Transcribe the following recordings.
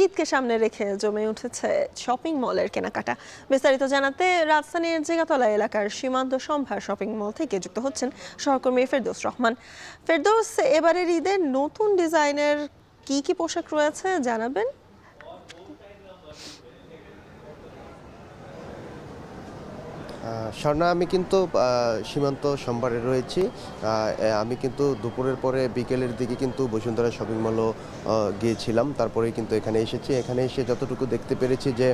ঈদকে সামনে রেখে জমে উঠেছে শপিং মলের কেনাকাটা। বিস্তারিত জানাতে রাজধানীর জিগাতলা এলাকার সীমান্ত সম্ভার শপিং মল থেকে যুক্ত হচ্ছেন সহকর্মী ফেরদৌস রহমান। ফেরদৌস, এবারের ঈদের নতুন ডিজাইনের কি পোশাক রয়েছে জানাবেন? স্বর্ণা, আমি কিন্তু সীমান্ত সম্ভারে রয়েছি। আমি কিন্তু দুপুরের পরে বিকেলের দিকে কিন্তু বসুন্ধরা শপিং মলও গিয়েছিলাম, তারপরে কিন্তু এখানে এসেছি। এখানে এসে যতটুকু দেখতে পেরেছি যে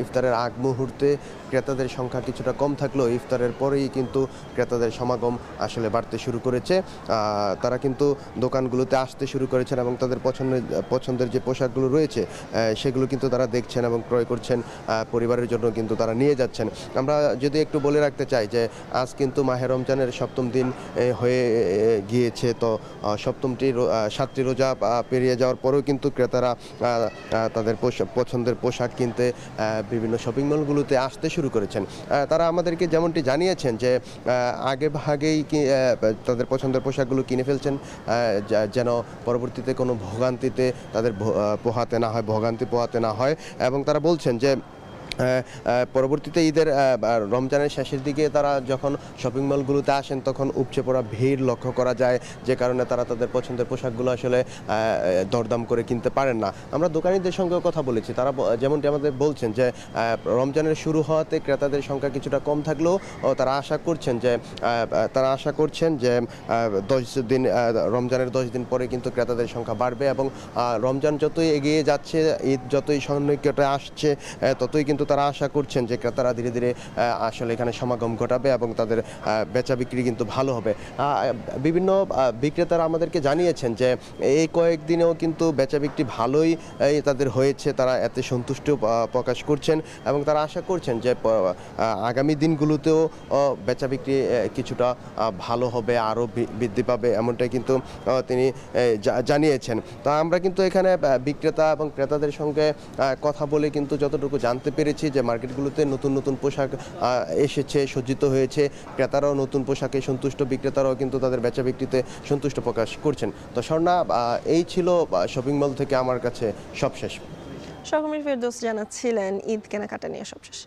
ইফতারের আগ মুহূর্তে ক্রেতাদের সংখ্যা কিছুটা কম থাকলেও ইফতারের পরেই কিন্তু ক্রেতাদের সমাগম আসলে বাড়তে শুরু করেছে। তারা কিন্তু দোকানগুলোতে আসতে শুরু করেছেন এবং তাদের পছন্দের যে পোশাকগুলো রয়েছে সেগুলো কিন্তু তারা দেখছেন এবং ক্রয় করছেন, পরিবারের জন্য কিন্তু তারা নিয়ে যাচ্ছেন। আমরা যদি একটু বলে রাখতে চাই যে আজ কিন্তু মাহে রমজানের সপ্তম দিন হয়ে গিয়েছে। তো সাতটি রোজা পেরিয়ে যাওয়ার পরেও কিন্তু ক্রেতারা তাদের পছন্দের পোশাক কিনতে বিভিন্ন শপিং মলগুলোতে আসতে শুরু করেছেন। তারা আমাদেরকে যেমনটি জানিয়েছেন যে আগে ভাগেই তাদের পছন্দের পোশাকগুলো কিনে ফেলছেন, যেন পরবর্তীতে কোনো ভোগান্তিতে তাদের ভোগান্তি পোহাতে না হয়। এবং তারা বলছেন যে পরবর্তীতে ঈদের রমজানের শেষের দিকে তারা যখন শপিং মলগুলোতে আসেন তখন উপচে পড়া ভিড় লক্ষ্য করা যায়, যে কারণে তারা তাদের পছন্দের পোশাকগুলো আসলে দরদাম করে কিনতে পারেন না। আমরা দোকানিদের সঙ্গেও কথা বলেছি, তারা যেমনটি আমাদের বলছেন যে রমজানের শুরু হওয়াতে ক্রেতাদের সংখ্যা কিছুটা কম থাকলেও তারা আশা করছেন যে 10 দিন রমজানের 10 দিন পরে কিন্তু ক্রেতাদের সংখ্যা বাড়বে এবং রমজান যতই এগিয়ে যাচ্ছে, ঈদ যতই সন্নিকটে আসছে, ততই কিন্তু তারা আশা করছেন যে ক্রেতারা ধীরে ধীরে আসলে এখানে সমাগম ঘটাবে এবং তাদের বেচা বিক্রি কিন্তু ভালো হবে। বিভিন্ন বিক্রেতারা আমাদেরকে জানিয়েছেন যে এই কয়েকদিনেও কিন্তু বেচা বিক্রি ভালোই তাদের হয়েছে, তারা এতে সন্তুষ্ট প্রকাশ করছেন এবং তারা আশা করছেন যে আগামী দিনগুলোতেও বেচা বিক্রি কিছুটা ভালো হবে, আরও বৃদ্ধি পাবে, এমনটাই কিন্তু তিনি জানিয়েছেন। তো আমরা কিন্তু এখানে বিক্রেতা এবং ক্রেতাদের সঙ্গে কথা বলে কিন্তু যতটুকু জানতে পেরেছি যে মার্কেটগুলোতে নতুন নতুন পোশাক এসেছে, সজ্জিত হয়েছে, ক্রেতারাও নতুন পোশাকে সন্তুষ্ট, বিক্রেতারাও কিন্তু তাদের বেচা বিক্রিতে সন্তুষ্ট প্রকাশ করছেন। তো স্বর্ণা, এই ছিল শপিং মল থেকে আমার কাছে সবশেষ। সহকর্মী ফেরদৌস জানাচ্ছিলেন ঈদ কেনাকাটা নিয়ে সবশেষ।